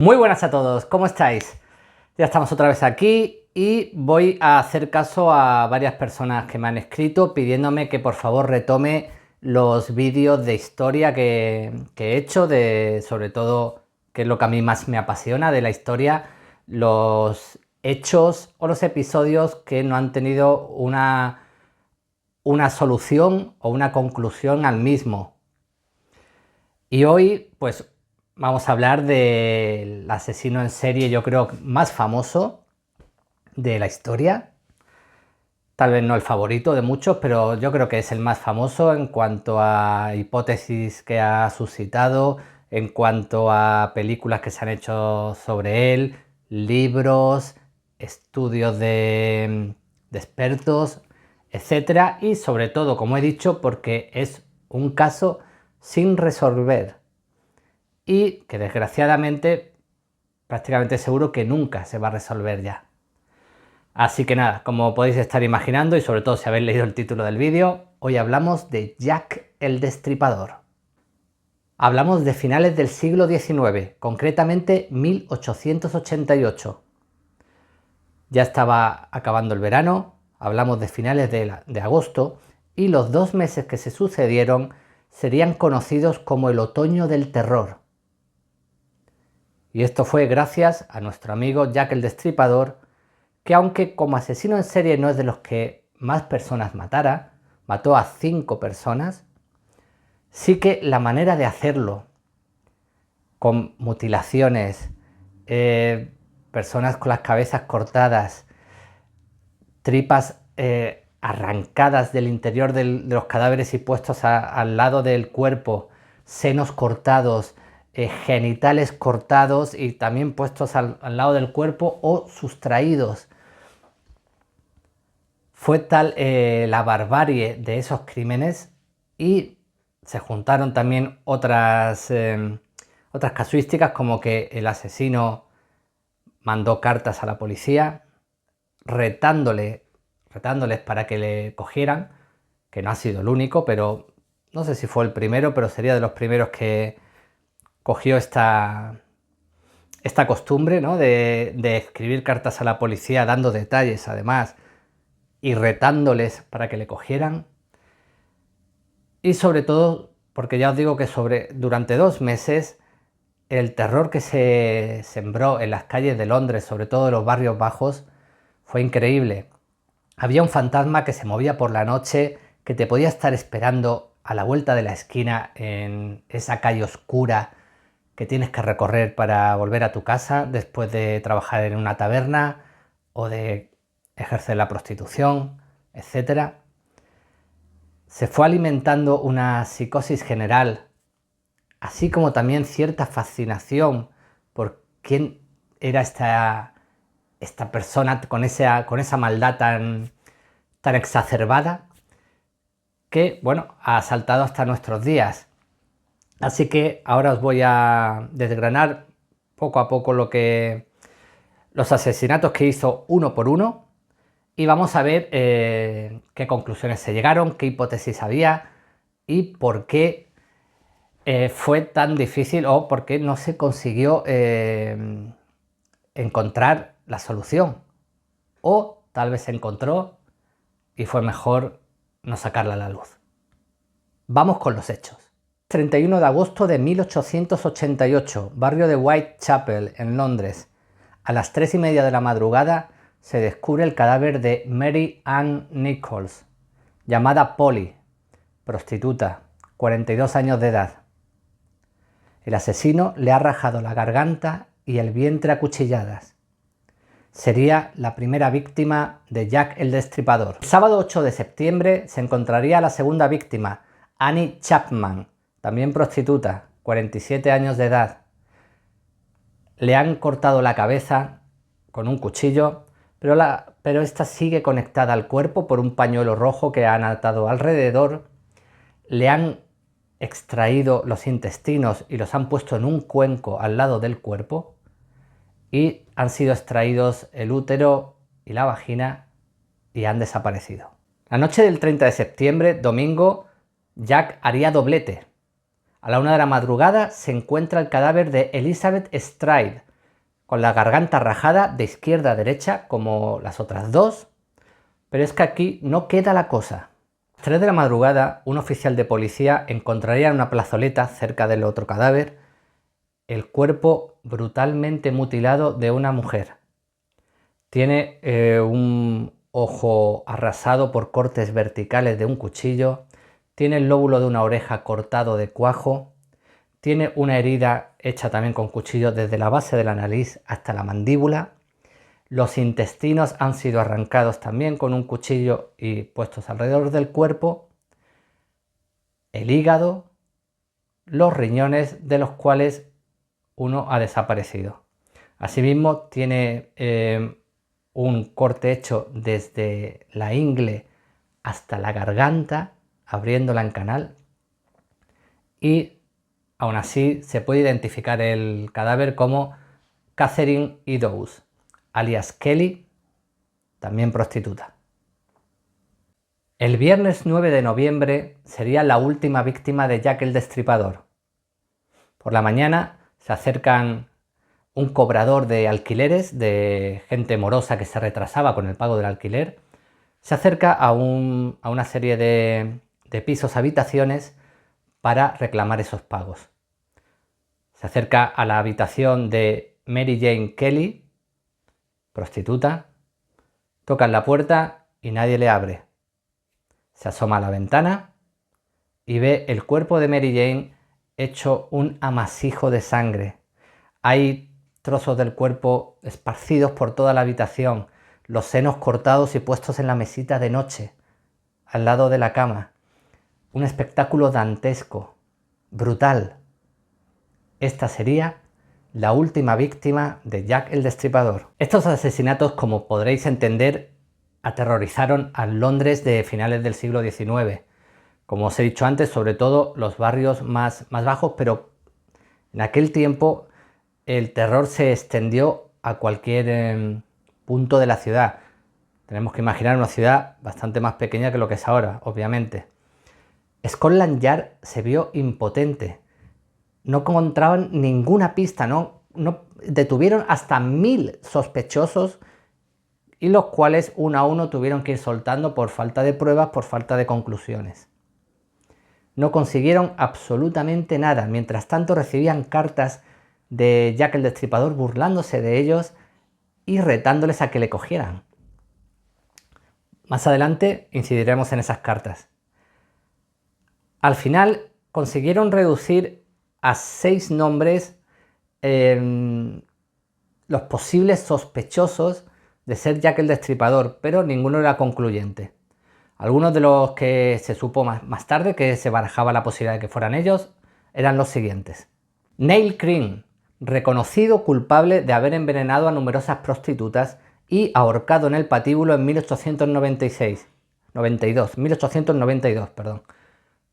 Muy buenas a todos, ¿cómo estáis? Ya estamos otra vez aquí y voy a hacer caso a varias personas que me han escrito pidiéndome que por favor retome los vídeos de historia que he hecho, sobre todo, que es lo que a mí más me apasiona de la historia, los hechos o los episodios que no han tenido una solución o una conclusión al mismo. Y hoy, pues, vamos a hablar del asesino en serie, yo creo, más famoso de la historia. Tal vez no el favorito de muchos, pero yo creo que es el más famoso en cuanto a hipótesis que ha suscitado, en cuanto a películas que se han hecho sobre él, libros, estudios de expertos, etcétera. Y sobre todo, como he dicho, porque es un caso sin resolver y que desgraciadamente prácticamente seguro que nunca se va a resolver ya. Así que nada, como podéis estar imaginando y sobre todo si habéis leído el título del vídeo, hoy hablamos de Jack el Destripador. Hablamos de finales del siglo XIX, concretamente 1888. Ya estaba acabando el verano, hablamos de finales de agosto y los 2 meses que se sucedieron serían conocidos como el otoño del terror. Y esto fue gracias a nuestro amigo Jack el Destripador, que aunque como asesino en serie no es de los que más personas matara, mató a 5 personas, sí que la manera de hacerlo, con mutilaciones, personas con las cabezas cortadas, tripas arrancadas del interior de los cadáveres y puestos al lado del cuerpo, senos cortados, genitales cortados y también puestos al lado del cuerpo o sustraídos. Fue tal la barbarie de esos crímenes y se juntaron también otras casuísticas, como que el asesino mandó cartas a la policía retándoles para que le cogieran, que no ha sido el único, pero no sé si fue el primero, pero sería de los primeros que cogió esta costumbre, ¿no? de escribir cartas a la policía dando detalles además y retándoles para que le cogieran. Y sobre todo, porque ya os digo que durante 2 meses el terror que se sembró en las calles de Londres, sobre todo en los barrios bajos, fue increíble. Había un fantasma que se movía por la noche, que te podía estar esperando a la vuelta de la esquina en esa calle oscura que tienes que recorrer para volver a tu casa después de trabajar en una taberna o de ejercer la prostitución, etc. Se fue alimentando una psicosis general, así como también cierta fascinación por quién era esta persona con esa maldad tan exacerbada, que, bueno, ha saltado hasta nuestros días. Así que ahora os voy a desgranar poco a poco los asesinatos que hizo uno por uno y vamos a ver qué conclusiones se llegaron, qué hipótesis había y por qué fue tan difícil o por qué no se consiguió encontrar la solución. O tal vez se encontró y fue mejor no sacarla a la luz. Vamos con los hechos. 31 de agosto de 1888, barrio de Whitechapel, en Londres. A las 3:30 de la madrugada se descubre el cadáver de Mary Ann Nichols, llamada Polly, prostituta, 42 años de edad. El asesino le ha rajado la garganta y el vientre a cuchilladas. Sería la primera víctima de Jack el Destripador. El sábado 8 de septiembre se encontraría la segunda víctima, Annie Chapman, también prostituta, 47 años de edad. Le han cortado la cabeza con un cuchillo, pero esta sigue conectada al cuerpo por un pañuelo rojo que han atado alrededor. Le han extraído los intestinos y los han puesto en un cuenco al lado del cuerpo y han sido extraídos el útero y la vagina y han desaparecido. La noche del 30 de septiembre, domingo, Jack haría doblete. A la 1 de la madrugada se encuentra el cadáver de Elizabeth Stride, con la garganta rajada de izquierda a derecha como las otras dos, pero es que aquí no queda la cosa. A las 3 de la madrugada, un oficial de policía encontraría en una plazoleta cerca del otro cadáver el cuerpo brutalmente mutilado de una mujer. Tiene un ojo arrasado por cortes verticales de un cuchillo, tiene el lóbulo de una oreja cortado de cuajo, tiene una herida hecha también con cuchillo desde la base de la nariz hasta la mandíbula. Los intestinos han sido arrancados también con un cuchillo y puestos alrededor del cuerpo. El hígado, los riñones, de los cuales uno ha desaparecido. Asimismo, tiene un corte hecho desde la ingle hasta la garganta, abriéndola en canal. Y aún así se puede identificar el cadáver como Catherine Eddowes, alias Kelly, también prostituta. El viernes 9 de noviembre sería la última víctima de Jack el Destripador. Por la mañana se acercan un cobrador de alquileres, de gente morosa que se retrasaba con el pago del alquiler. Se acerca a una serie de pisos, habitaciones, para reclamar esos pagos. Se acerca a la habitación de Mary Jane Kelly, prostituta, tocan la puerta y nadie le abre. Se asoma a la ventana y ve el cuerpo de Mary Jane hecho un amasijo de sangre. Hay trozos del cuerpo esparcidos por toda la habitación, los senos cortados y puestos en la mesita de noche, al lado de la cama. Un espectáculo dantesco, brutal. Esta sería la última víctima de Jack el Destripador. Estos asesinatos, como podréis entender, aterrorizaron al Londres de finales del siglo XIX. Como os he dicho antes, sobre todo los barrios más bajos, pero en aquel tiempo el terror se extendió a cualquier punto de la ciudad. Tenemos que imaginar una ciudad bastante más pequeña que lo que es ahora, obviamente. Scotland Yard se vio impotente. No encontraban ninguna pista, no detuvieron hasta 1000 sospechosos, y los cuales uno a uno tuvieron que ir soltando por falta de pruebas, por falta de conclusiones. No consiguieron absolutamente nada. Mientras tanto recibían cartas de Jack el Destripador burlándose de ellos y retándoles a que le cogieran. Más adelante incidiremos en esas cartas. Al final consiguieron reducir a 6 nombres los posibles sospechosos de ser Jack el Destripador, pero ninguno era concluyente. Algunos de los que se supo más tarde que se barajaba la posibilidad de que fueran ellos eran los siguientes. Neil Crean, reconocido culpable de haber envenenado a numerosas prostitutas y ahorcado en el patíbulo en 1892.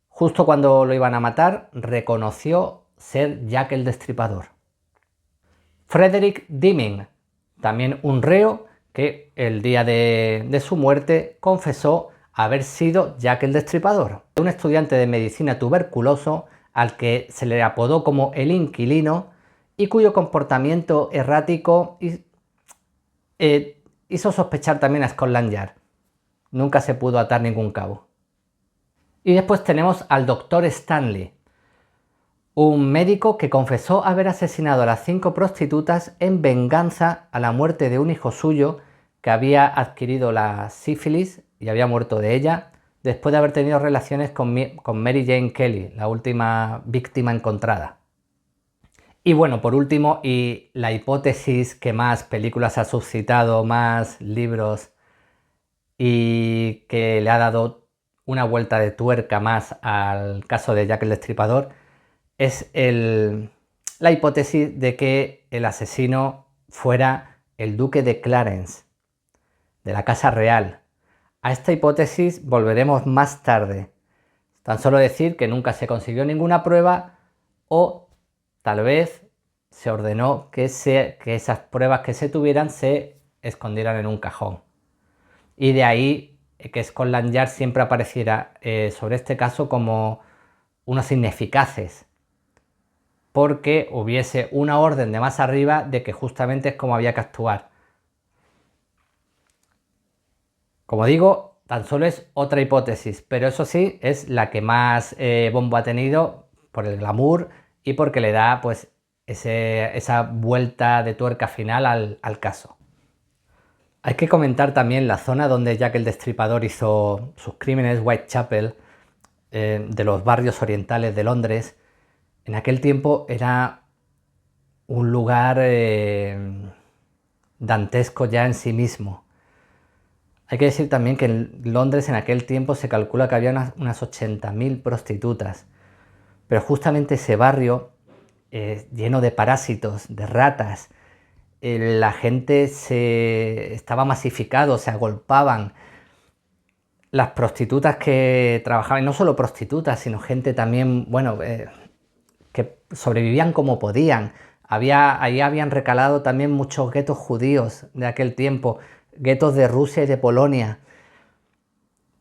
Justo cuando lo iban a matar, reconoció ser Jack el Destripador. Frederick Deming, también un reo que el día de su muerte confesó haber sido Jack el Destripador. Un estudiante de medicina tuberculoso al que se le apodó como el inquilino y cuyo comportamiento errático hizo sospechar también a Scotland Yard. Nunca se pudo atar ningún cabo. Y después tenemos al Dr. Stanley, un médico que confesó haber asesinado a las 5 prostitutas en venganza a la muerte de un hijo suyo que había adquirido la sífilis y había muerto de ella después de haber tenido relaciones con Mary Jane Kelly, la última víctima encontrada. Y bueno, por último, y la hipótesis que más películas ha suscitado, más libros, y que le ha dado una vuelta de tuerca más al caso de Jack el Destripador, es la hipótesis de que el asesino fuera el duque de Clarence, de la Casa Real. A esta hipótesis volveremos más tarde. Tan solo decir que nunca se consiguió ninguna prueba, o tal vez se ordenó que esas pruebas que se tuvieran se escondieran en un cajón. Y de ahí que Scotland Yard siempre apareciera sobre este caso como unos ineficaces, porque hubiese una orden de más arriba de que justamente es como había que actuar. Como digo, tan solo es otra hipótesis, pero eso sí, es la que más bombo ha tenido por el glamour y porque le da pues esa vuelta de tuerca final al caso. Hay que comentar también la zona donde Jack el Destripador hizo sus crímenes, Whitechapel, de los barrios orientales de Londres. En aquel tiempo era un lugar dantesco ya en sí mismo. Hay que decir también que en Londres en aquel tiempo se calcula que había unas 80.000 prostitutas, pero justamente ese barrio lleno de parásitos, de ratas, la gente estaba masificado, se agolpaban. Las prostitutas que trabajaban, y no solo prostitutas, sino gente también, bueno, que sobrevivían como podían. Ahí habían recalado también muchos guetos judíos de aquel tiempo, guetos de Rusia y de Polonia.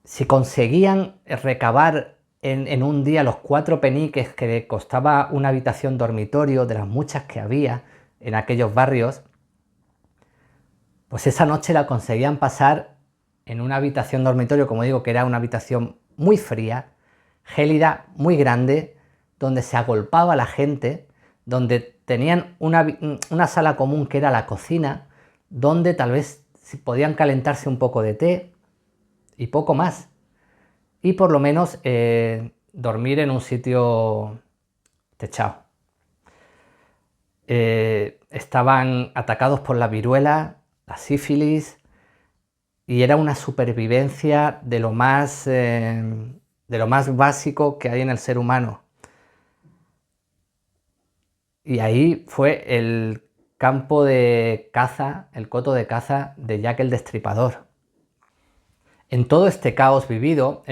Si conseguían recabar en un día los 4 peniques que costaba una habitación dormitorio de las muchas que había en aquellos barrios, pues esa noche la conseguían pasar en una habitación dormitorio, como digo, que era una habitación muy fría, gélida, muy grande, donde se agolpaba la gente, donde tenían una sala común que era la cocina, donde tal vez podían calentarse un poco de té y poco más. Y por lo menos dormir en un sitio techado. Estaban atacados por la viruela, la sífilis, y era una supervivencia de lo más básico que hay en el ser humano. Y ahí fue el campo de caza, el coto de caza de Jack el Destripador. En todo este caos vivido,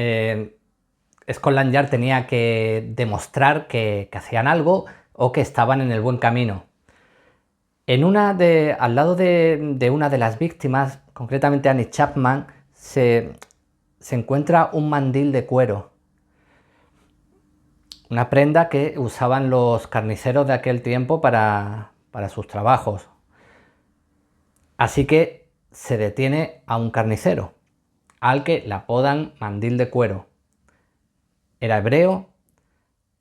Scotland Yard tenía que demostrar que hacían algo o que estaban en el buen camino. Al lado de una de las víctimas, concretamente Annie Chapman, se encuentra un mandil de cuero. Una prenda que usaban los carniceros de aquel tiempo para sus trabajos. Así que se detiene a un carnicero, al que le apodan mandil de cuero. Era hebreo,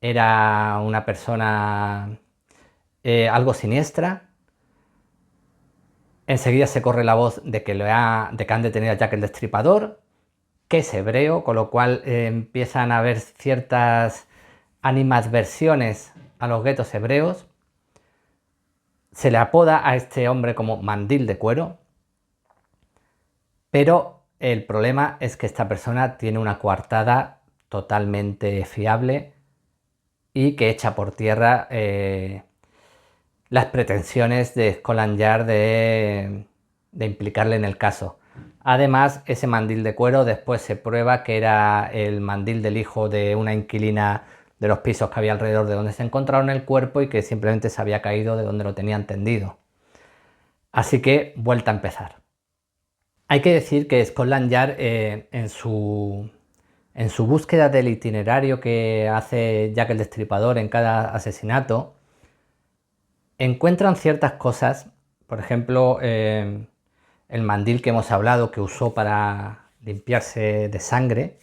era una persona algo siniestra. Enseguida se corre la voz de que han detenido a Jack el Destripador, que es hebreo, con lo cual empiezan a haber ciertas animadversiones a los guetos hebreos. Se le apoda a este hombre como mandil de cuero, pero el problema es que esta persona tiene una coartada totalmente fiable y que echa por tierra las pretensiones de Scotland Yard de implicarle en el caso. Además, ese mandil de cuero después se prueba que era el mandil del hijo de una inquilina de los pisos que había alrededor de donde se encontraron el cuerpo y que simplemente se había caído de donde lo tenían tendido. Así que, vuelta a empezar. Hay que decir que Scotland Yard en su búsqueda del itinerario que hace Jack el Destripador en cada asesinato, encuentran ciertas cosas, por ejemplo, el mandil que hemos hablado que usó para limpiarse de sangre,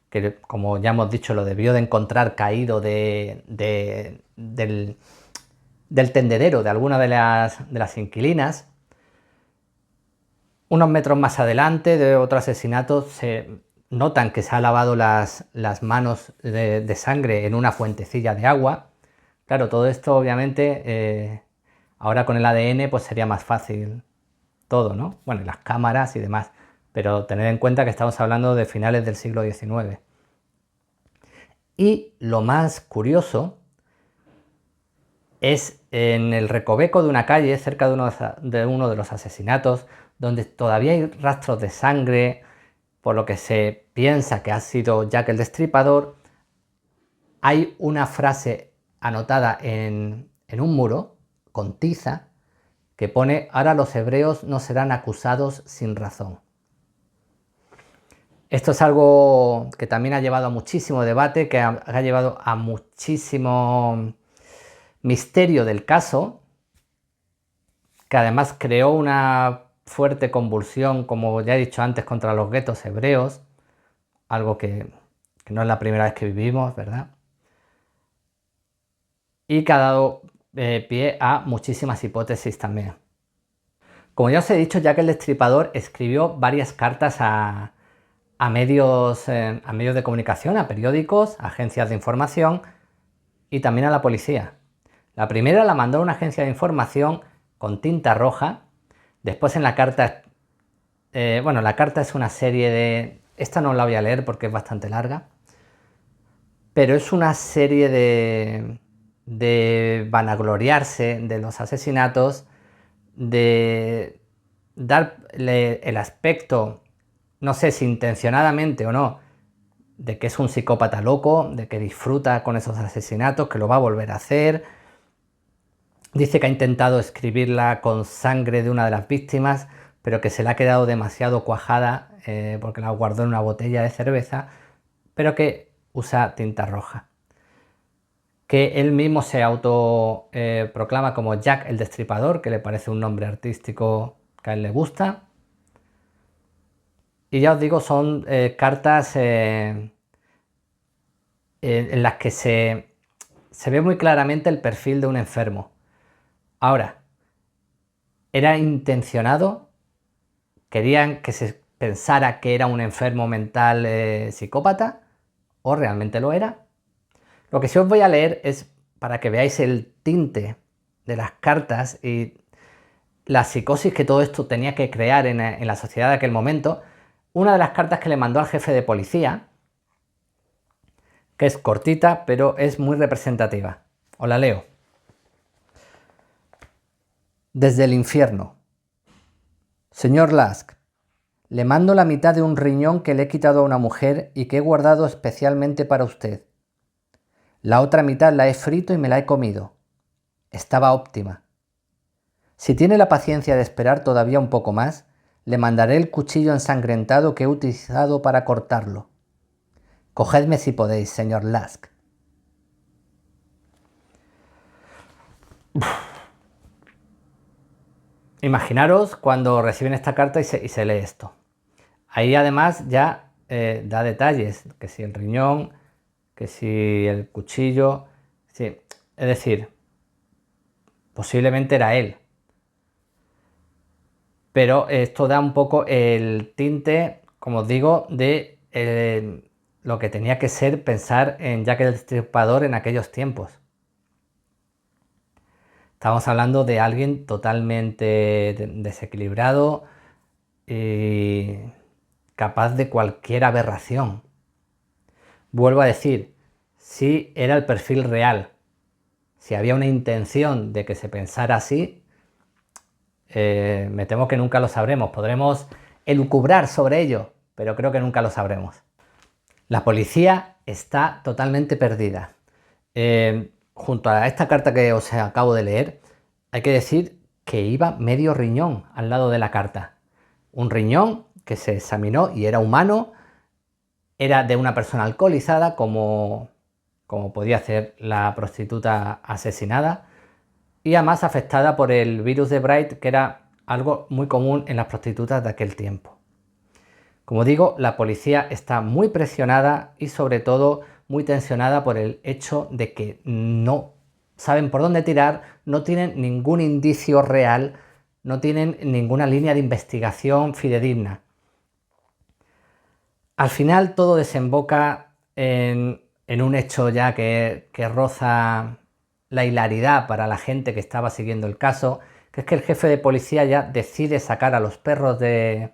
que como ya hemos dicho lo debió de encontrar caído del tendedero de alguna de las inquilinas. Unos metros más adelante de otro asesinato se notan que se ha lavado las manos de sangre en una fuentecilla de agua. Claro, todo esto obviamente ahora con el ADN pues sería más fácil todo, ¿no? Bueno, y las cámaras y demás, pero tened en cuenta que estamos hablando de finales del siglo XIX. Y lo más curioso es en el recoveco de una calle cerca de uno de los asesinatos, donde todavía hay rastros de sangre, por lo que se piensa que ha sido Jack el Destripador. Hay una frase anotada en un muro con tiza que pone: ahora los hebreos no serán acusados sin razón. Esto es algo que también ha llevado a muchísimo debate, que ha llevado a muchísimo misterio del caso, que además creó una fuerte convulsión, como ya he dicho antes, contra los guetos hebreos, algo que no es la primera vez que vivimos, ¿verdad? Y que ha dado pie a muchísimas hipótesis también. Como ya os he dicho, Jack el Destripador escribió varias cartas a medios de comunicación, a periódicos, a agencias de información y también a la policía. La primera la mandó a una agencia de información con tinta roja. Después en la carta, la carta es una serie de... Esta no la voy a leer porque es bastante larga, pero es una serie de vanagloriarse de los asesinatos, de darle el aspecto, no sé si intencionadamente o no, de que es un psicópata loco, de que disfruta con esos asesinatos, que lo va a volver a hacer. Dice que ha intentado escribirla con sangre de una de las víctimas, pero que se le ha quedado demasiado cuajada porque la guardó en una botella de cerveza, pero que usa tinta roja. Que él mismo se auto proclama como Jack el Destripador, que le parece un nombre artístico que a él le gusta. Y ya os digo, son cartas en las que se ve muy claramente el perfil de un enfermo. Ahora, ¿era intencionado? ¿Querían que se pensara que era un enfermo mental psicópata? ¿O realmente lo era? Lo que sí os voy a leer es para que veáis el tinte de las cartas y la psicosis que todo esto tenía que crear en la sociedad de aquel momento. Una de las cartas que le mandó al jefe de policía, que es cortita, pero es muy representativa. Os la leo. Desde el infierno. Señor Lask, le mando la mitad de un riñón que le he quitado a una mujer y que he guardado especialmente para usted. La otra mitad la he frito y me la he comido. Estaba óptima. Si tiene la paciencia de esperar todavía un poco más, le mandaré el cuchillo ensangrentado que he utilizado para cortarlo. Cogedme si podéis, señor Lask. Imaginaros cuando reciben esta carta y se lee esto. Ahí además ya da detalles, que si el riñón, que si el cuchillo, sí. Es decir, posiblemente era él. Pero esto da un poco el tinte, como os digo, de lo que tenía que ser pensar en Jack el Destripador en aquellos tiempos. Estamos hablando de alguien totalmente desequilibrado y capaz de cualquier aberración. Vuelvo a decir, si era el perfil real, si había una intención de que se pensara así, me temo que nunca lo sabremos. Podremos elucubrar sobre ello, pero creo que nunca lo sabremos. La policía está totalmente perdida. Junto a esta carta que os acabo de leer, hay que decir que iba medio riñón al lado de la carta. Un riñón que se examinó y era humano, era de una persona alcoholizada, como podía ser la prostituta asesinada, y además afectada por el virus de Bright, que era algo muy común en las prostitutas de aquel tiempo. Como digo, la policía está muy presionada y sobre todo muy tensionada por el hecho de que no saben por dónde tirar, no tienen ningún indicio real, no tienen ninguna línea de investigación fidedigna. Al final todo desemboca en un hecho ya que roza la hilaridad para la gente que estaba siguiendo el caso, que es que el jefe de policía ya decide sacar a los perros de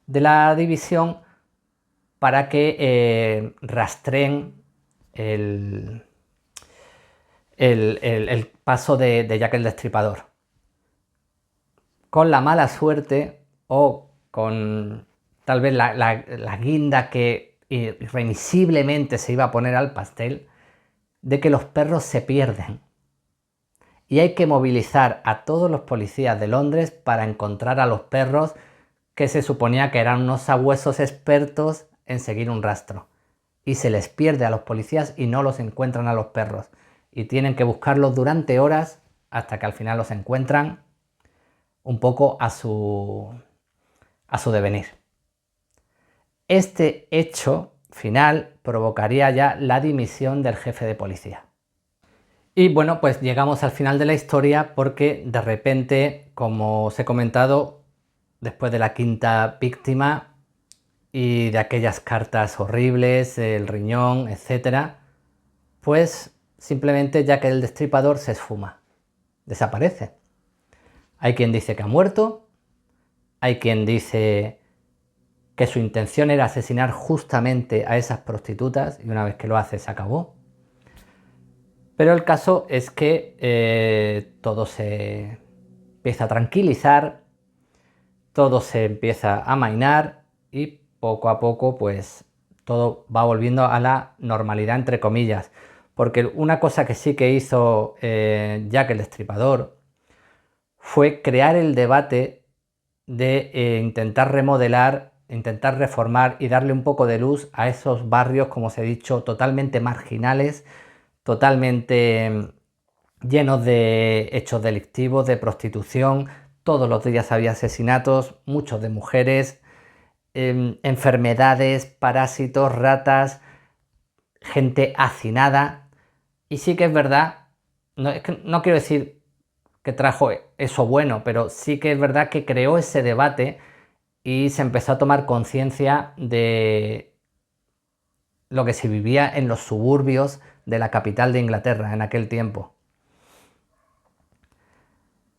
la división para que rastreen el paso de Jack el Destripador. Con la mala suerte o con tal vez la guinda que irremisiblemente se iba a poner al pastel, de que los perros se pierden. Y hay que movilizar a todos los policías de Londres para encontrar a los perros, que se suponía que eran unos sabuesos expertos en seguir un rastro. Y se les pierde a los policías y no los encuentran a los perros. y tienen que buscarlos durante horas hasta que al final los encuentran un poco a su devenir. Este hecho final provocaría ya la dimisión del jefe de policía. Y bueno, pues llegamos al final de la historia porque de repente, como os he comentado, después de la quinta víctima y de aquellas cartas horribles, el riñón, etc., pues simplemente Jack el Destripador se esfuma, desaparece. Hay quien dice que ha muerto, hay quien dice que su intención era asesinar justamente a esas prostitutas y una vez que lo hace se acabó. Pero el caso es que todo se empieza a tranquilizar, todo se empieza a amainar y poco a poco pues todo va volviendo a la normalidad entre comillas. Porque una cosa que sí que hizo Jack el Destripador fue crear el debate de intentar remodelar, intentar reformar y darle un poco de luz a esos barrios, como os he dicho, totalmente marginales, totalmente llenos de hechos delictivos, de prostitución. Todos los días había asesinatos, muchos de mujeres, enfermedades, parásitos, ratas, gente hacinada. Y sí que es verdad, no quiero decir que trajo eso bueno, pero sí que es verdad que creó ese debate y se empezó a tomar conciencia de lo que se vivía en los suburbios de la capital de Inglaterra en aquel tiempo.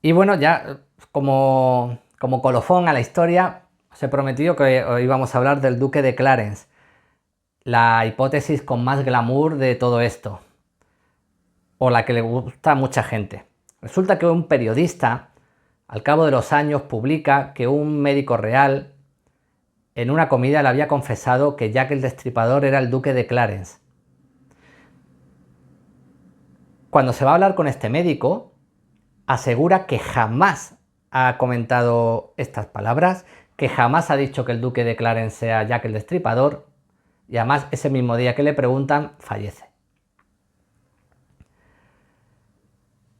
Y bueno, ya como colofón a la historia, os he prometido que hoy íbamos a hablar del Duque de Clarence, la hipótesis con más glamour de todo esto, o la que le gusta a mucha gente. Resulta que un periodista, al cabo de los años, publica que un médico real en una comida le había confesado que Jack el Destripador era el Duque de Clarence. Cuando se va a hablar con este médico, asegura que jamás ha comentado estas palabras, que jamás ha dicho que el Duque de Clarence sea Jack el Destripador, y además ese mismo día que le preguntan, fallece.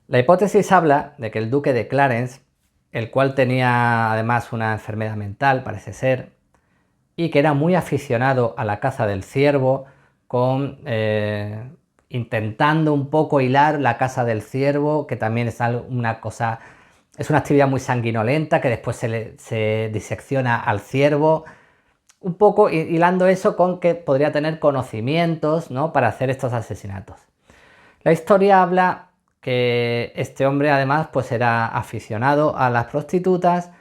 La hipótesis habla de que el Duque de Clarence, el cual tenía además una enfermedad mental, parece ser, y que era muy aficionado a la caza del ciervo, intentando un poco hilar la caza del ciervo, que también es una cosa, es una actividad muy sanguinolenta, que después se disecciona al ciervo, un poco hilando eso con que podría tener conocimientos, ¿no?, para hacer estos asesinatos. La historia habla que este hombre además pues era aficionado a las prostitutas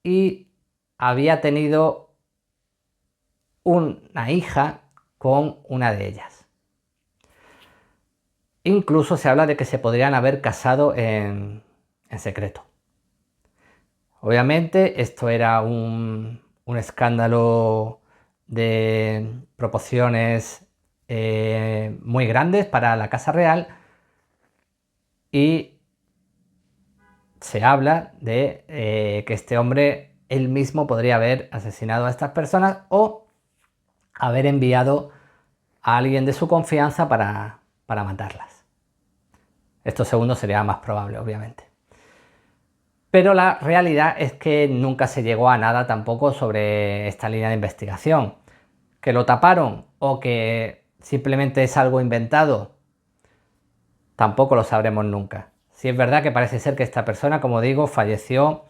y había tenido una hija con una de ellas. Incluso se habla de que se podrían haber casado en secreto. Obviamente esto era un escándalo de proporciones muy grandes para la Casa Real y se habla de que este hombre él mismo podría haber asesinado a estas personas o haber enviado a alguien de su confianza para matarlas. Esto segundo sería más probable, obviamente. Pero la realidad es que nunca se llegó a nada tampoco sobre esta línea de investigación. ¿Que lo taparon o que simplemente es algo inventado? Tampoco lo sabremos nunca. Sí es verdad que parece ser que esta persona, como digo, falleció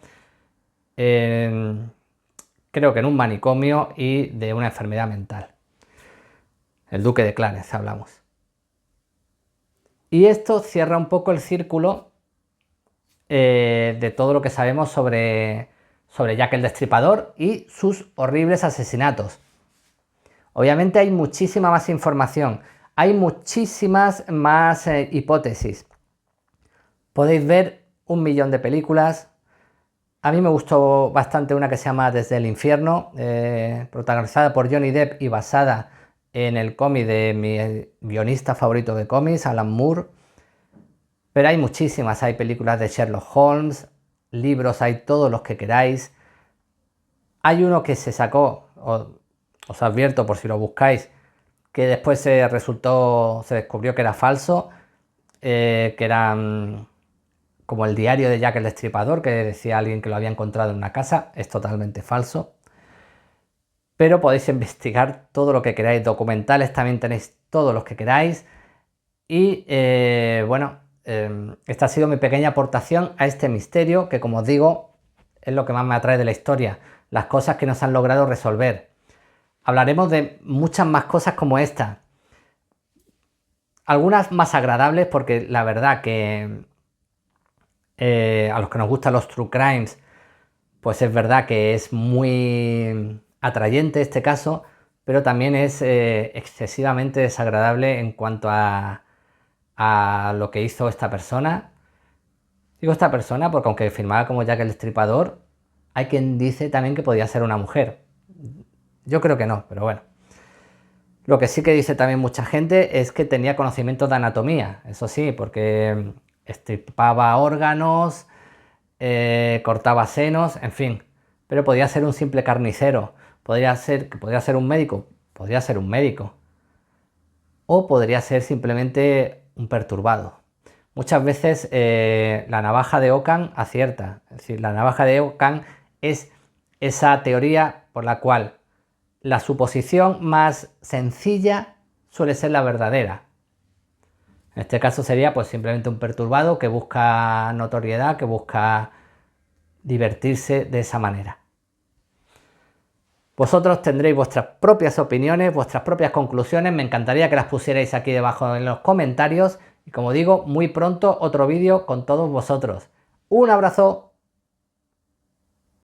creo que en un manicomio y de una enfermedad mental. El Duque de Clarence hablamos. Y esto cierra un poco el círculo de todo lo que sabemos sobre Jack el Destripador y sus horribles asesinatos. Obviamente hay muchísima más información, hay muchísimas más hipótesis. Podéis ver 1.000.000 de películas. A mí me gustó bastante una que se llama Desde el Infierno, protagonizada por Johnny Depp y basada en el cómic de mi guionista favorito de cómics, Alan Moore. Pero hay muchísimas, hay películas de Sherlock Holmes, libros, hay todos los que queráis. Hay uno que se sacó, os advierto por si lo buscáis, que después se descubrió que era falso, que eran como el diario de Jack el Destripador, que decía alguien que lo había encontrado en una casa. Es totalmente falso. Pero podéis investigar todo lo que queráis. Documentales también tenéis todos los que queráis. Y bueno, esta ha sido mi pequeña aportación a este misterio, que como os digo, es lo que más me atrae de la historia. Las cosas que nos han logrado resolver. Hablaremos de muchas más cosas como esta. Algunas más agradables, porque la verdad que a los que nos gustan los true crimes, pues es verdad que es muy atrayente este caso, pero también es excesivamente desagradable en cuanto a lo que hizo esta persona. Digo esta persona porque aunque firmaba como Jack el Destripador, hay quien dice también que podía ser una mujer. Yo creo que no, pero bueno. Lo que sí que dice también mucha gente es que tenía conocimientos de anatomía, eso sí, porque extirpaba órganos, cortaba senos, en fin. Pero podía ser un simple carnicero, podría ser un médico, podría ser un médico. O podría ser simplemente un perturbado. Muchas veces la navaja de Ockham acierta. Es decir, la navaja de Ockham es esa teoría por la cual la suposición más sencilla suele ser la verdadera. En este caso sería pues simplemente un perturbado que busca notoriedad, que busca divertirse de esa manera. Vosotros tendréis vuestras propias opiniones, vuestras propias conclusiones. Me encantaría que las pusierais aquí debajo en los comentarios. Y como digo, muy pronto otro vídeo con todos vosotros. Un abrazo.